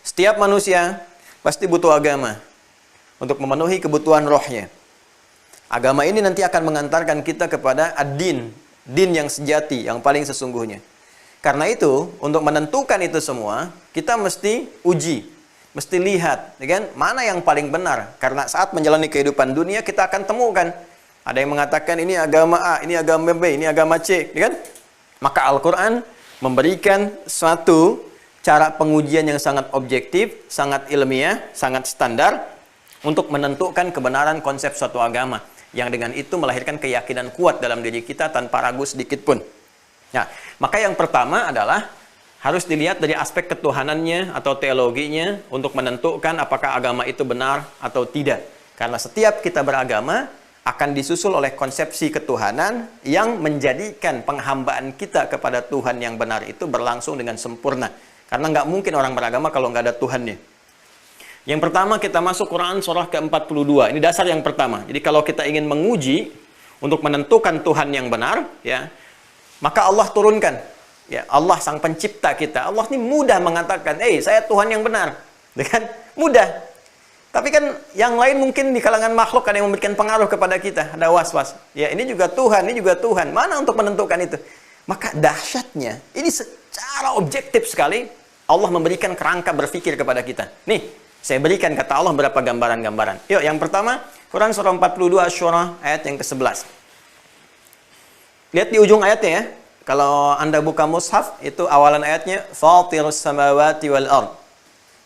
Setiap manusia pasti butuh agama untuk memenuhi kebutuhan rohnya. Agama ini nanti akan mengantarkan kita kepada ad-din, din yang sejati, yang paling sesungguhnya. Karena itu, untuk menentukan itu semua, kita mesti uji, mesti lihat, ya kan, mana yang paling benar. Karena saat menjalani kehidupan dunia, kita akan temukan. Ada yang mengatakan ini agama A, ini agama B, ini agama C, ya kan? Maka Al-Quran memberikan suatu cara pengujian yang sangat objektif, sangat ilmiah, sangat standar untuk menentukan kebenaran konsep suatu agama. Yang dengan itu melahirkan keyakinan kuat dalam diri kita tanpa ragu sedikit pun. Nah, maka yang pertama adalah harus dilihat dari aspek ketuhanannya atau teologinya untuk menentukan apakah agama itu benar atau tidak. Karena setiap kita beragama akan disusul oleh konsepsi ketuhanan yang menjadikan penghambaan kita kepada Tuhan yang benar itu berlangsung dengan sempurna. Karena nggak mungkin orang beragama kalau nggak ada Tuhannya. Yang pertama kita masuk Quran surah ke-42. Ini dasar yang pertama. Jadi kalau kita ingin menguji untuk menentukan Tuhan yang benar, ya, maka Allah turunkan. Ya, Allah sang pencipta kita. Allah ini mudah mengatakan, saya Tuhan yang benar. Kan? Mudah. Tapi kan yang lain mungkin di kalangan makhluk ada yang memberikan pengaruh kepada kita. Ada was-was. Ya, ini juga Tuhan, ini juga Tuhan. Mana untuk menentukan itu? Maka dahsyatnya, ini secara objektif sekali Allah memberikan kerangka berpikir kepada kita. Nih, saya berikan kata Allah beberapa gambaran-gambaran. Yuk, yang pertama, Quran surah 42 Asy-Syura ayat yang ke-11. Lihat di ujung ayatnya ya. Kalau Anda buka mushaf, itu awalan ayatnya Fatirus samawati wal ard.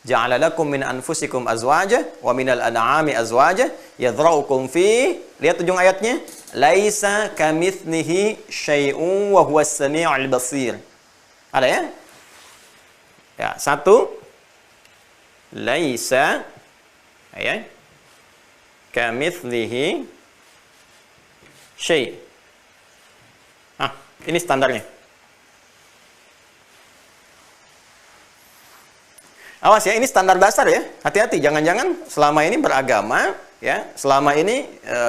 Ja'ala lakum min anfusikum azwaja wa minal an'ami azwaja yadhra'ukum fi. Lihat ujung ayatnya, laisa kamitsnihi syai'un wa huwas samiul basir. Ada ya? Ya, satu. Laisa ya kamitslihi syai'. Ini standarnya. Awas ya, ini standar dasar ya. Hati-hati, jangan-jangan selama ini beragama, ya, selama ini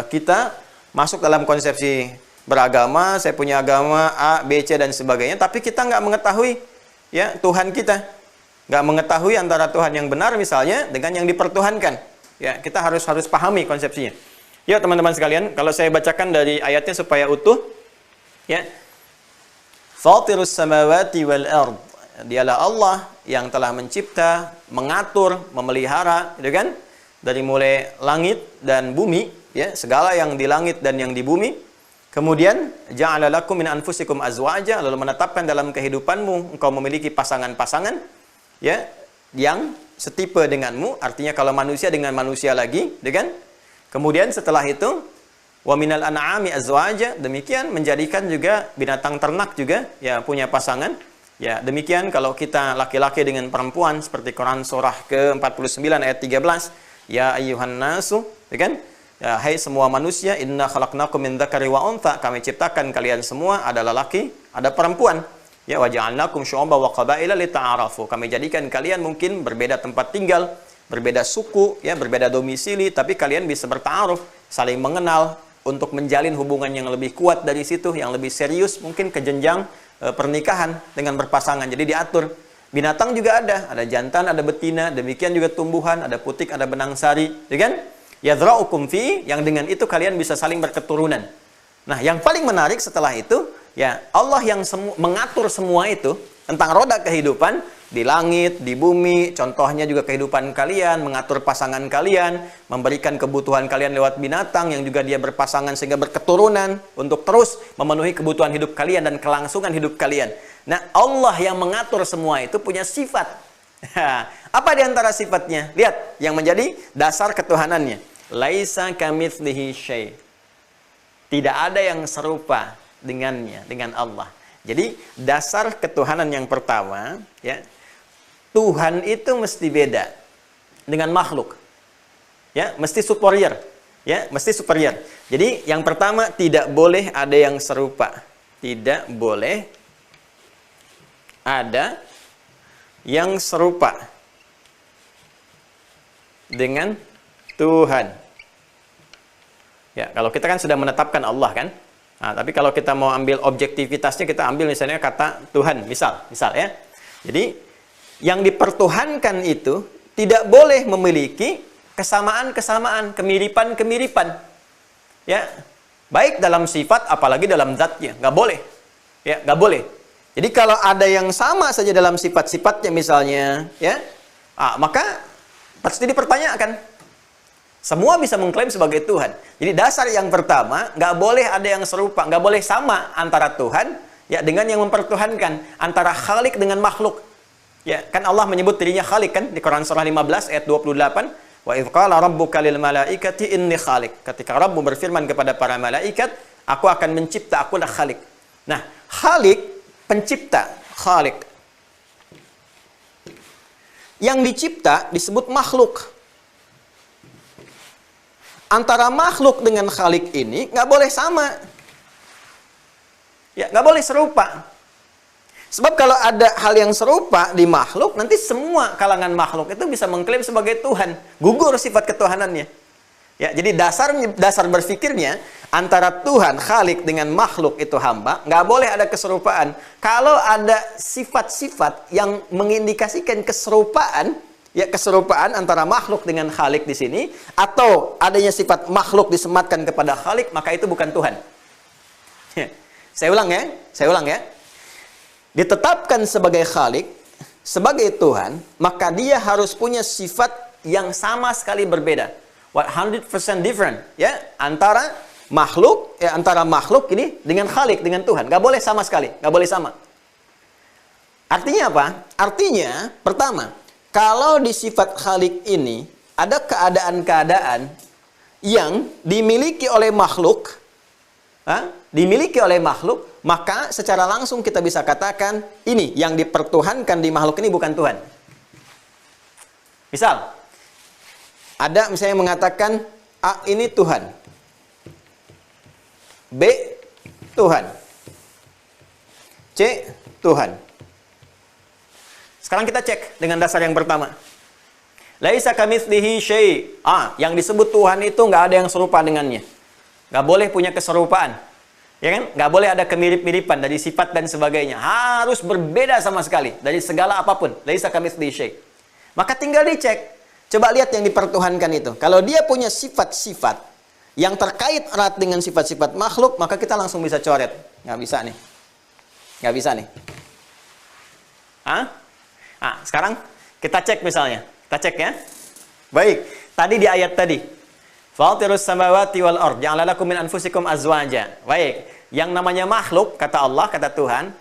kita masuk dalam konsepsi beragama, saya punya agama A, B, C dan sebagainya, tapi kita nggak mengetahui ya Tuhan kita, nggak mengetahui antara Tuhan yang benar misalnya dengan yang dipertuhankan. Ya, kita harus pahami konsepsinya. Ya teman-teman sekalian, kalau saya bacakan dari ayatnya supaya utuh, ya, Fatirus samawati wal ard. Dialah Allah yang telah mencipta, mengatur, memelihara, gitu kan? Dari mulai langit dan bumi, ya, segala yang di langit dan yang di bumi. Kemudian ja'ala lakum min anfusikum azwaja, lalu menetapkan dalam kehidupanmu engkau memiliki pasangan-pasangan, ya, yang setipe denganmu, artinya kalau manusia dengan manusia lagi, gitu kan? Kemudian setelah itu wa minal an'ami azwaja, demikian menjadikan juga binatang ternak juga ya punya pasangan. Ya, demikian kalau kita laki-laki dengan perempuan seperti Quran surah ke-49 ayat 13, ya ayyuhan nasu, ya kan? Ya, hai semua manusia, inna khalaqnakum min dzakari wa untha, kami ciptakan kalian semua ada lelaki, ada perempuan. Ya, wa ja'alnakum syu'uban wa qabaila lita'arafu. Kami jadikan kalian mungkin berbeda tempat tinggal, berbeda suku, ya, berbeda domisili, tapi kalian bisa berta'aruf, saling mengenal untuk menjalin hubungan yang lebih kuat dari situ, yang lebih serius, mungkin ke jenjang pernikahan dengan berpasangan. Jadi diatur. Binatang juga ada jantan, ada betina, demikian juga tumbuhan, ada putik, ada benang sari, ya kan? Yadhra'ukum fi, yang dengan itu kalian bisa saling berketurunan. Nah, yang paling menarik setelah itu, ya, Allah yang mengatur semua itu tentang roda kehidupan di langit, di bumi, contohnya juga kehidupan kalian, mengatur pasangan kalian, memberikan kebutuhan kalian lewat binatang yang juga dia berpasangan sehingga berketurunan untuk terus memenuhi kebutuhan hidup kalian dan kelangsungan hidup kalian. Nah, Allah yang mengatur semua itu punya sifat. Apa di antara sifatnya? Lihat, yang menjadi dasar ketuhanannya. Laisa kamitslihi syai'. Tidak ada yang serupa dengannya, dengan Allah. Jadi, dasar ketuhanan yang pertama, ya, Tuhan itu mesti beda dengan makhluk. Ya, mesti superior. Ya, mesti superior. Jadi, yang pertama tidak boleh ada yang serupa. Tidak boleh ada yang serupa dengan Tuhan. Ya, kalau kita kan sudah menetapkan Allah kan. Nah, tapi kalau kita mau ambil objektivitasnya, kita ambil misalnya kata Tuhan, misal ya. Jadi yang dipertuhankan itu tidak boleh memiliki kesamaan-kesamaan, kemiripan-kemiripan. Ya, baik dalam sifat apalagi dalam zatnya, nggak boleh. Ya, nggak boleh. Jadi kalau ada yang sama saja dalam sifat-sifatnya misalnya, ya, maka pasti dipertanyakan. Semua bisa mengklaim sebagai Tuhan. Jadi dasar yang pertama, nggak boleh ada yang serupa, nggak boleh sama antara Tuhan ya dengan yang mempertuhankan, antara Khalik dengan makhluk. Ya, kan Allah menyebut dirinya Khalik kan di Quran surah 15 ayat 28, wa idz qala rabbuka lil malaikati inni khaliq. Ketika Rabbmu berfirman kepada para malaikat, aku akan mencipta, akulah Khalik. Nah, Khalik, pencipta, Khalik. Yang dicipta disebut makhluk. Antara makhluk dengan Khalik ini nggak boleh sama. Ya, nggak boleh serupa. Sebab kalau ada hal yang serupa di makhluk, nanti semua kalangan makhluk itu bisa mengklaim sebagai Tuhan. Gugur sifat ketuhanannya. Ya, jadi dasar berpikirnya antara Tuhan, Khalik dengan makhluk itu hamba, nggak boleh ada keserupaan. Kalau ada sifat-sifat yang mengindikasikan keserupaan, ya keserupaan antara makhluk dengan Khalik di sini, atau adanya sifat makhluk disematkan kepada Khalik, maka itu bukan Tuhan. Saya ulang ya. Ditetapkan sebagai Khalik, sebagai Tuhan, maka dia harus punya sifat yang sama sekali berbeda. 100% different, ya, antara makhluk ini dengan Khalik, dengan Tuhan. Nggak boleh sama sekali, nggak boleh sama. Artinya apa? Artinya, pertama, kalau di sifat Khalik ini ada keadaan-keadaan yang dimiliki oleh makhluk, maka secara langsung kita bisa katakan ini yang dipertuhankan di makhluk ini bukan Tuhan. Misal, ada misalnya mengatakan A ini Tuhan, B Tuhan, C Tuhan. Sekarang kita cek dengan dasar yang pertama. Laisa kamitslihi syai'. Yang disebut Tuhan itu nggak ada yang serupa dengannya. Nggak boleh punya keserupaan. Ya kan? Nggak boleh ada kemirip-miripan dari sifat dan sebagainya. Harus berbeda sama sekali dari segala apapun. Laisa kamitslihi syai'. Maka tinggal dicek. Coba lihat yang dipertuhankan itu. Kalau dia punya sifat-sifat yang terkait erat dengan sifat-sifat makhluk, maka kita langsung bisa coret. Nggak bisa nih. Nggak bisa nih. Sekarang kita cek misalnya. Kita cek ya. Baik, tadi di ayat tadi. Fatirus samawati wal ard, ja'ala lakum min anfusikum azwaja. Baik, yang namanya makhluk, kata Allah, kata Tuhan,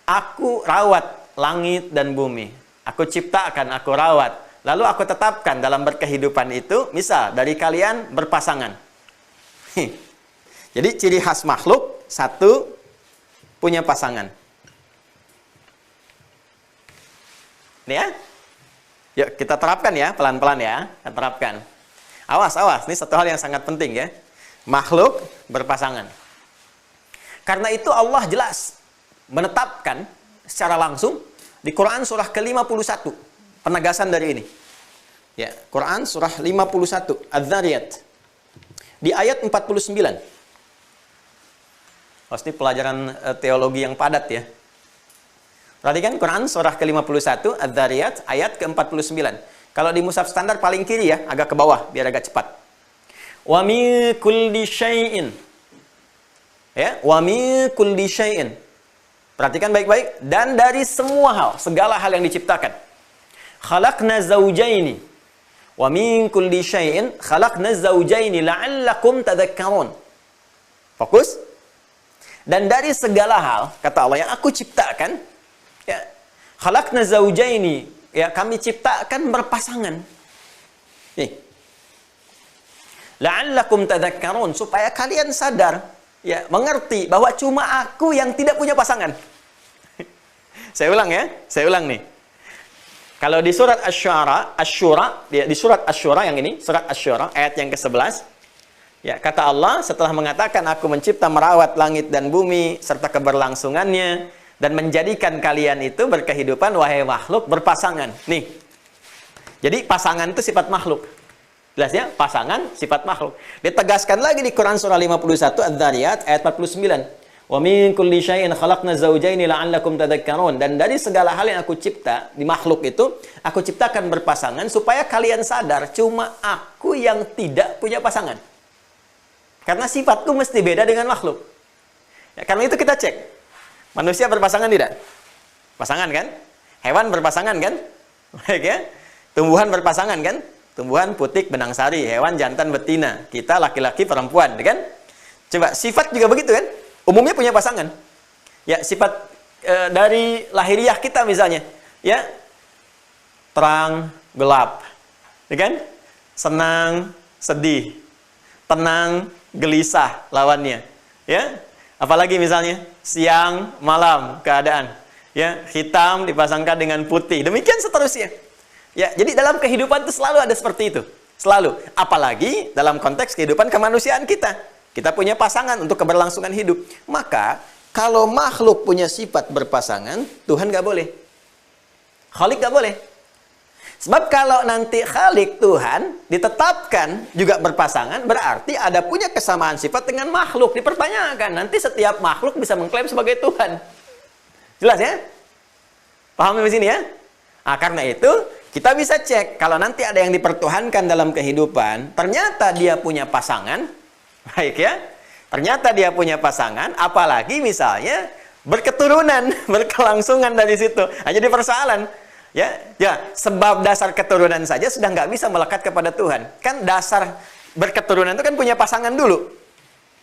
aku rawat langit dan bumi. Aku ciptakan, aku rawat. Lalu aku tetapkan dalam berkehidupan itu, misal dari kalian berpasangan. Jadi ciri khas makhluk, satu, punya pasangan. Nih ya. Yuk kita terapkan ya, pelan-pelan ya. Kita terapkan. Awas. Ini satu hal yang sangat penting ya. Makhluk berpasangan. Karena itu Allah jelas menetapkan secara langsung di Quran surah ke-51. Penegasan dari ini. Ya, Quran surah 51, Az-Zariyat. Di ayat 49. Pasti pelajaran teologi yang padat ya. Perhatikan Quran surah ke-51, Az-Zariyat, ayat ke-49. Kalau di mushaf standar paling kiri ya, agak ke bawah, biar agak cepat. Wa min kulli syai'in. Ya, wa min kulli syai'in. Perhatikan baik-baik. Dan dari semua hal, segala hal yang diciptakan. Khalaqna zawjaini. Wa min kulli syai'in khalaqna zawjaini la'allakum tadhakkarun. Fokus. Dan dari segala hal, kata Allah, yang aku ciptakan, ya, khalaqna zawjaini, ya, kami ciptakan berpasangan. Nih. La'allakum tadhakkarun, supaya kalian sadar, ya, mengerti bahwa cuma aku yang tidak punya pasangan. Saya ulang ya, saya ulang nih. Kalau di surat Asy-Syura, di surat Asy-Syura yang ini, surat Asy-Syura ayat yang ke-11, ya, kata Allah setelah mengatakan aku mencipta merawat langit dan bumi serta keberlangsungannya dan menjadikan kalian itu berkehidupan wahai makhluk berpasangan. Nih. Jadi pasangan itu sifat makhluk. Jelas ya? Pasangan sifat makhluk. Ditegaskan lagi di Quran surah 51 Az-Zariyat ayat 49. Wa min kulli syai'in khalaqna zawjaini la'allakum tadhakkarun. Dan dari segala hal yang aku cipta di makhluk itu, aku ciptakan berpasangan supaya kalian sadar cuma aku yang tidak punya pasangan. Karena sifatku mesti beda dengan makhluk. Ya, karena itu kita cek. Manusia berpasangan tidak? Pasangan kan? Hewan berpasangan kan? Baik ya. Tumbuhan berpasangan kan? Tumbuhan putik benang sari, hewan jantan betina, kita laki-laki perempuan, kan? Coba sifat juga begitu kan? Umumnya punya pasangan. Ya, sifat dari lahiriah kita misalnya, ya. Terang, gelap. Ya kan? Senang, sedih. Tenang, gelisah lawannya. Ya. Apalagi misalnya siang, malam keadaan. Ya, hitam dipasangkan dengan putih. Demikian seterusnya. Ya, jadi dalam kehidupan itu selalu ada seperti itu. Selalu. Apalagi dalam konteks kehidupan kemanusiaan kita. Kita punya pasangan untuk keberlangsungan hidup. Maka, kalau makhluk punya sifat berpasangan, Tuhan nggak boleh. Khalik nggak boleh. Sebab kalau nanti Khalik Tuhan ditetapkan juga berpasangan, berarti ada punya kesamaan sifat dengan makhluk. Dipertanyakan. Nanti setiap makhluk bisa mengklaim sebagai Tuhan. Jelas ya? Paham di sini ya? Nah, karena itu, kita bisa cek. Kalau nanti ada yang dipertuhankan dalam kehidupan, ternyata dia punya pasangan. Baik ya, ternyata dia punya pasangan, apalagi misalnya berketurunan, berkelangsungan dari situ. Nah, jadi persoalan, ya, sebab dasar keturunan saja sudah nggak bisa melekat kepada Tuhan. Kan dasar berketurunan itu kan punya pasangan dulu.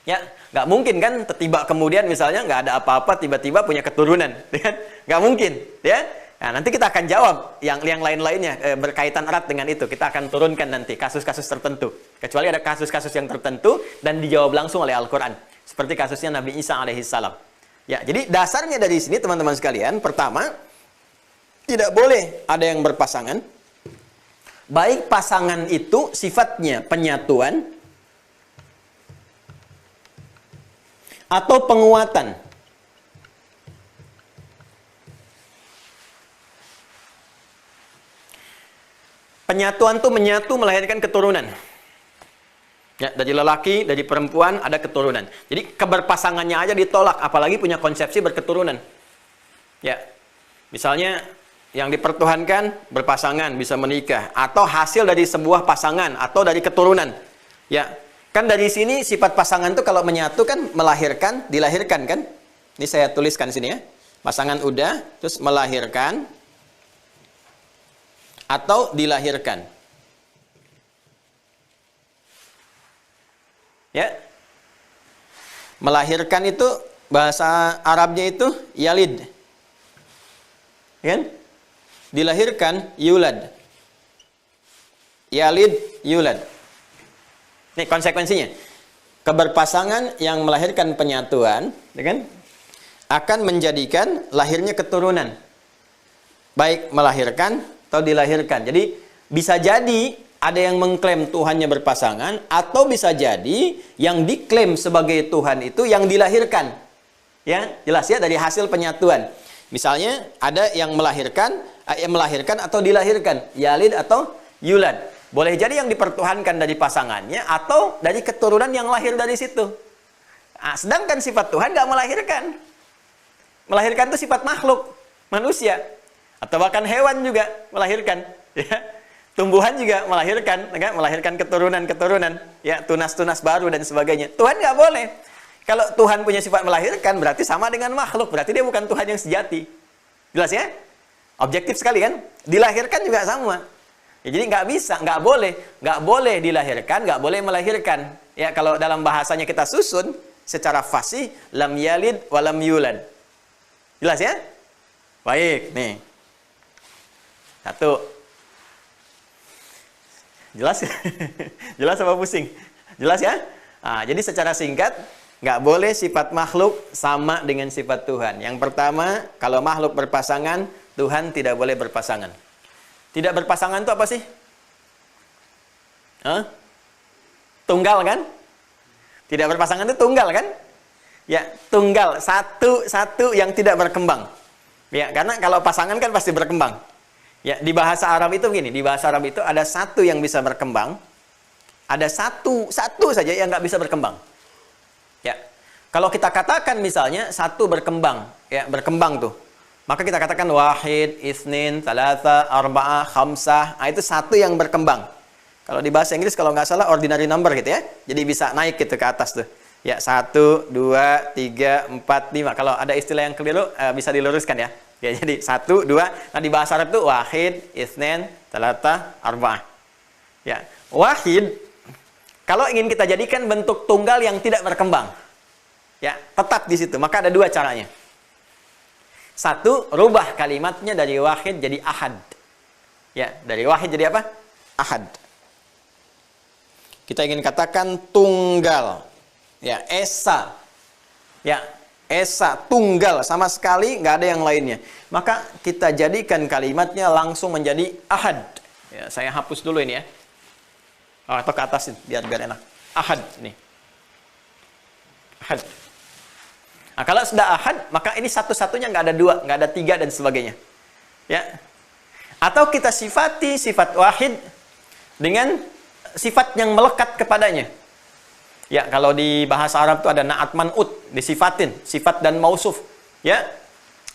Ya, nggak mungkin kan tiba kemudian misalnya nggak ada apa-apa tiba-tiba punya keturunan, kan? Nggak mungkin, ya. Nah, nanti kita akan jawab yang lain-lainnya berkaitan erat dengan itu. Kita akan turunkan nanti kasus-kasus tertentu. Kecuali ada kasus-kasus yang tertentu dan dijawab langsung oleh Al-Quran. Seperti kasusnya Nabi Isa alaihissalam. Ya, jadi dasarnya dari sini teman-teman sekalian, pertama, tidak boleh ada yang berpasangan. Baik pasangan itu sifatnya penyatuan atau penguatan. Penyatuan itu menyatu melahirkan keturunan. Ya, dari lelaki, dari perempuan ada keturunan. Jadi keberpasangannya aja ditolak, apalagi punya konsepsi berketurunan. Ya, misalnya yang dipertuhankan berpasangan bisa menikah atau hasil dari sebuah pasangan atau dari keturunan. Ya, kan dari sini sifat pasangan itu kalau menyatu kan melahirkan, dilahirkan kan? Ini saya tuliskan sini ya. Pasangan udah, terus melahirkan atau dilahirkan. Ya. Melahirkan itu bahasa Arabnya itu yalid. Kan? Dilahirkan yulad. Yalid yulad. Ini konsekuensinya. Keberpasangan yang melahirkan penyatuan, ya kan? Akan menjadikan lahirnya keturunan. Baik melahirkan atau dilahirkan. Jadi bisa jadi ada yang mengklaim Tuhannya berpasangan atau bisa jadi yang diklaim sebagai Tuhan itu yang dilahirkan. Ya, jelas ya dari hasil penyatuan. Misalnya ada yang melahirkan atau dilahirkan, yalid atau yulad. Boleh jadi yang dipertuhankan dari pasangannya atau dari keturunan yang lahir dari situ. Nah, sedangkan sifat Tuhan nggak melahirkan. Melahirkan itu sifat makhluk, manusia. Atau bahkan hewan juga melahirkan, ya. Tumbuhan juga melahirkan, ya, melahirkan keturunan-keturunan, ya, tunas-tunas baru dan sebagainya. Tuhan nggak boleh. Kalau Tuhan punya sifat melahirkan, berarti sama dengan makhluk, berarti dia bukan Tuhan yang sejati. Jelas ya? Objektif sekali kan? Dilahirkan juga sama. Ya, jadi nggak bisa, nggak boleh dilahirkan, nggak boleh melahirkan. Ya, kalau dalam bahasanya kita susun secara fasih, lam yalid wa lam yulad. Jelas ya? Baik, nih. Satu. Jelas? Jelas apa pusing? Jelas ya? Nah, jadi secara singkat, nggak boleh sifat makhluk sama dengan sifat Tuhan. Yang pertama, kalau makhluk berpasangan, Tuhan tidak boleh berpasangan. Tidak berpasangan itu apa sih? Hah? Tunggal kan? Tidak berpasangan itu tunggal kan? Ya, tunggal. Satu yang tidak berkembang. Ya, karena kalau pasangan kan pasti berkembang. Ya, di bahasa Arab itu begini, di bahasa Arab itu ada satu yang bisa berkembang, ada satu saja yang nggak bisa berkembang. Ya, Kalau kita katakan misalnya satu berkembang, ya berkembang tuh. Maka kita katakan wahid, isnin, talata, arba'ah, khamsah. Nah, itu satu yang berkembang. Kalau di bahasa Inggris kalau nggak salah ordinary number gitu ya. Jadi bisa naik gitu ke atas tuh. Ya, 1, 2, 3, 4, 5. Kalau ada istilah yang keliru bisa diluruskan ya. Ya, jadi 1, 2. Nah, di bahasa Arab tuh wahid, isnin, talata, arba'ah. Ya, wahid kalau ingin kita jadikan bentuk tunggal yang tidak berkembang. Ya, tetap di situ. Maka ada dua caranya. Satu, rubah kalimatnya dari wahid jadi ahad. Ya, dari wahid jadi apa? Ahad. Kita ingin katakan tunggal. Ya, esa. Ya, esa, tunggal. Sama sekali nggak ada yang lainnya. Maka kita jadikan kalimatnya langsung menjadi ahad. Ya, saya hapus dulu ini ya. Oh, atau ke atas biar enak. Ahad nih. Ahad. Nah, kalau sudah ahad, maka ini satu-satunya nggak ada dua, nggak ada tiga dan sebagainya. Ya. Atau kita sifati sifat wahid dengan sifat yang melekat kepadanya. Ya, kalau di bahasa Arab itu ada na'at man'ut, disifatin, sifat dan mausuf. Ya.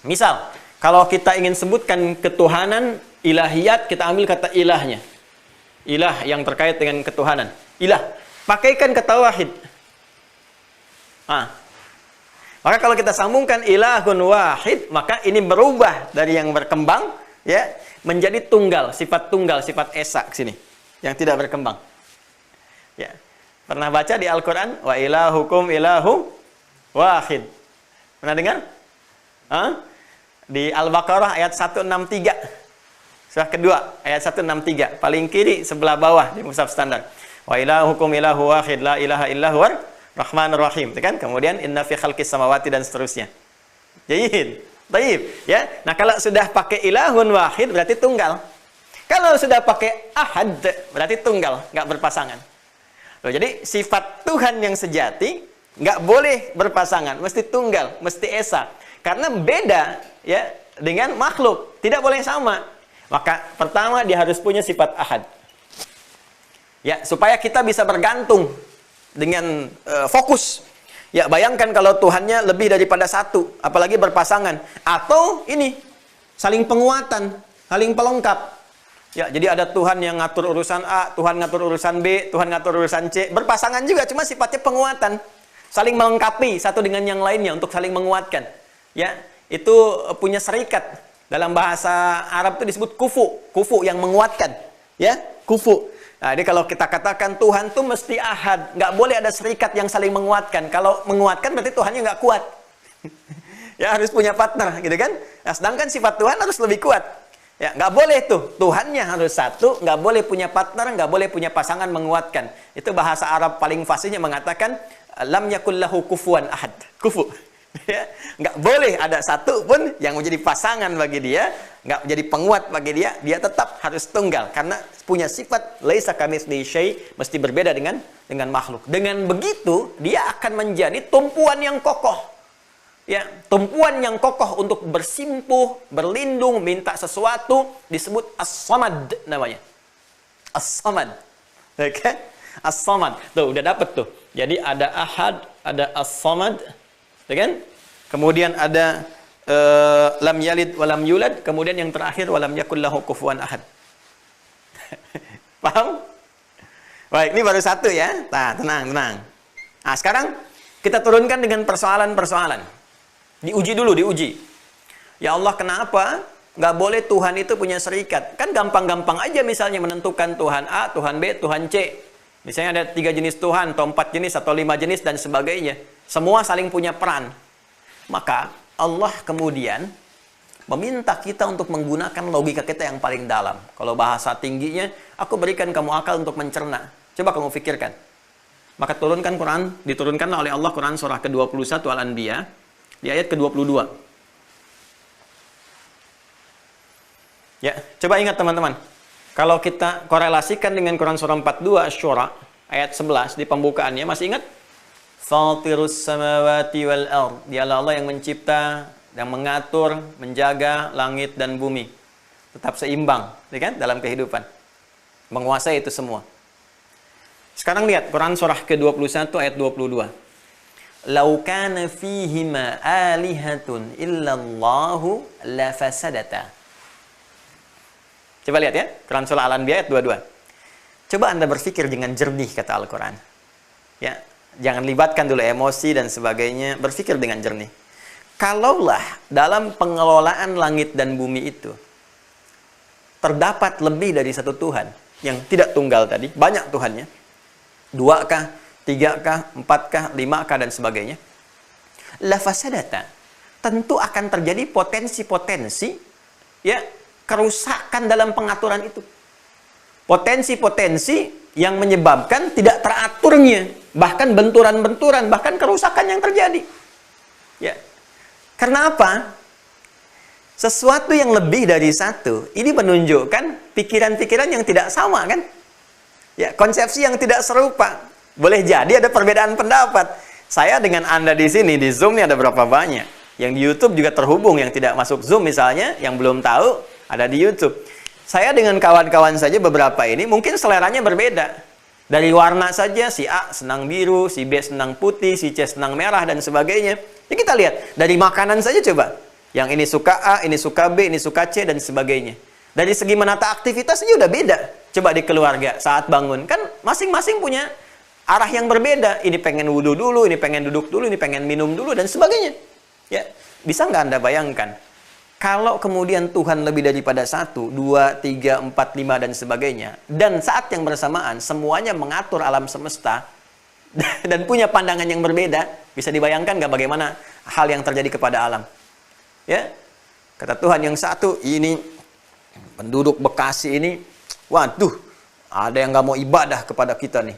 Misal, kalau kita ingin sebutkan ketuhanan ilahiyat, kita ambil kata ilahnya. Ilah yang terkait dengan ketuhanan. Ilah. Pakaikan kata wahid. Maka kalau kita sambungkan ilahun wahid, maka ini berubah dari yang berkembang ya menjadi tunggal, sifat esa sini yang tidak berkembang. Ya. Pernah baca di Al-Qur'an wa ilahukum ilahu wahid. Pernah dengar? Di Al-Baqarah ayat 163. Surah kedua ayat 163, paling kiri sebelah bawah di mushaf standar. Wa ilahukum ilahu wahid la ilaha illa huwar Rahmanur Rahim, kan? Kemudian inna fi khalqis samawati dan seterusnya. Jayid. Baik, ya. Nah, kalau sudah pakai ilahun wahid berarti tunggal. Kalau sudah pakai ahad berarti tunggal, nggak berpasangan. Loh, jadi sifat Tuhan yang sejati nggak boleh berpasangan, mesti tunggal, mesti esa. Karena beda ya dengan makhluk, tidak boleh sama. Maka pertama dia harus punya sifat ahad. Ya, supaya kita bisa bergantung dengan fokus. Ya, bayangkan kalau Tuhannya lebih daripada satu, apalagi berpasangan. Atau ini, saling penguatan, saling pelengkap. Ya, jadi ada Tuhan yang ngatur urusan A, Tuhan ngatur urusan B, Tuhan ngatur urusan C. Berpasangan juga, cuma sifatnya penguatan. Saling melengkapi satu dengan yang lainnya untuk saling menguatkan. Ya, itu punya serikat. Dalam bahasa Arab itu disebut kufu. Kufu yang menguatkan. Ya, kufu. Nah, jadi kalau kita katakan Tuhan tuh mesti ahad, nggak boleh ada serikat yang saling menguatkan. Kalau menguatkan berarti Tuhannya nggak kuat. Ya, harus punya partner, gitu kan? Nah, sedangkan sifat Tuhan harus lebih kuat. Ya, nggak boleh tuh. Tuhannya harus satu, nggak boleh punya partner, nggak boleh punya pasangan menguatkan. Itu bahasa Arab paling fasihnya mengatakan lam yakul lahu kufuwan ahad. Kufu. Ya, nggak boleh ada satu pun yang menjadi pasangan bagi dia, nggak menjadi penguat bagi dia. Dia tetap harus tunggal karena punya sifat laisa kamitslihi syai', mesti berbeda dengan makhluk. Dengan begitu dia akan menjadi tumpuan yang kokoh. Ya, tumpuan yang kokoh untuk bersimpuh, berlindung, minta sesuatu disebut as-samad namanya. As-samad. Oke? Okay? As-samad. Tuh udah dapet tuh. Jadi ada ahad, ada as-samad. Kan? Kemudian ada lam yalid walam yulad, kemudian yang terakhir walam yakul lahu kufuwan ahad. Paham? Baik, ini baru satu ya. Nah, tenang. Nah, sekarang kita turunkan dengan persoalan-persoalan. Diuji dulu, diuji. Ya Allah, kenapa nggak boleh Tuhan itu punya serikat? Kan gampang-gampang aja misalnya menentukan Tuhan A, Tuhan B, Tuhan C. Misalnya ada 3 jenis Tuhan, atau 4 jenis, atau 5 jenis, dan sebagainya. Semua saling punya peran. Maka Allah kemudian meminta kita untuk menggunakan logika kita yang paling dalam. Kalau bahasa tingginya, aku berikan kamu akal untuk mencerna. Coba kamu pikirkan. Maka turunkan Quran, diturunkanlah oleh Allah Quran surah ke-21 Al-Anbiya, di ayat ke-22. Ya, coba ingat teman-teman. Kalau kita korelasikan dengan Quran surah 42 Asy-Syura ayat 11 di pembukaannya, masih ingat? Fatirus samawati wal ard. Dialah Allah yang mencipta, yang mengatur, menjaga langit dan bumi. Tetap seimbang, ya kan? Dalam kehidupan. Menguasai itu semua. Sekarang lihat Quran surah ke-21 ayat 22. "Lau kana fihima alihatun illallahu lafasadata." Coba lihat ya, Quran surah Al-Anbiya ayat 22. Coba Anda berpikir dengan jernih, kata Al-Quran. Ya, jangan libatkan dulu emosi dan sebagainya, berpikir dengan jernih. Kalaulah dalam pengelolaan langit dan bumi itu terdapat lebih dari satu Tuhan yang tidak tunggal tadi, banyak Tuhannya, 2-kah, 3-kah, 4-kah, 5-kah dan sebagainya, lafasadata, tentu akan terjadi potensi-potensi ya kerusakan dalam pengaturan itu. Potensi-potensi yang menyebabkan tidak teraturnya, bahkan benturan-benturan, bahkan kerusakan yang terjadi. Ya. Karena apa? Sesuatu yang lebih dari satu, ini menunjukkan pikiran-pikiran yang tidak sama, kan? Ya, konsepsi yang tidak serupa. Boleh jadi ada perbedaan pendapat. Saya dengan Anda di sini, di Zoom ini ada berapa banyak? Yang di YouTube juga terhubung, yang tidak masuk Zoom misalnya, yang belum tahu, ada di YouTube. Saya dengan kawan-kawan saja beberapa ini, mungkin seleranya berbeda. Dari warna saja, si A senang biru, si B senang putih, si C senang merah, dan sebagainya. Ya kita lihat, dari makanan saja coba. Yang ini suka A, ini suka B, ini suka C, dan sebagainya. Dari segi menata aktivitas saja udah beda. Coba di keluarga, saat bangun. Kan masing-masing punya arah yang berbeda. Ini pengen wudhu dulu, ini pengen duduk dulu, ini pengen minum dulu, dan sebagainya. Ya, bisa nggak Anda bayangkan? Kalau kemudian Tuhan lebih daripada 1, 2, 3, 4, 5, dan sebagainya. Dan saat yang bersamaan, semuanya mengatur alam semesta. Dan punya pandangan yang berbeda. Bisa dibayangkan nggak bagaimana hal yang terjadi kepada alam? Ya, kata Tuhan yang satu, ini penduduk Bekasi ini, waduh, ada yang nggak mau ibadah kepada kita nih.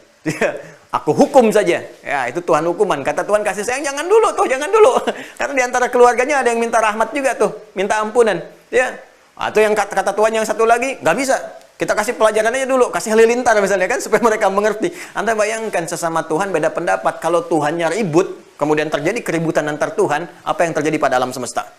Aku hukum saja. Ya, itu Tuhan hukuman. Kata Tuhan kasih sayang, jangan dulu tuh, jangan dulu. Karena di antara keluarganya ada yang minta rahmat juga tuh, minta ampunan. Ya, atau yang kata Tuhan yang satu lagi, nggak bisa. Kita kasih pelajaran aja dulu, kasih halilintar misalnya kan, supaya mereka mengerti. Anda bayangkan sesama Tuhan beda pendapat. Kalau Tuhannya ribut, kemudian terjadi keributan antar Tuhan, apa yang terjadi pada alam semesta?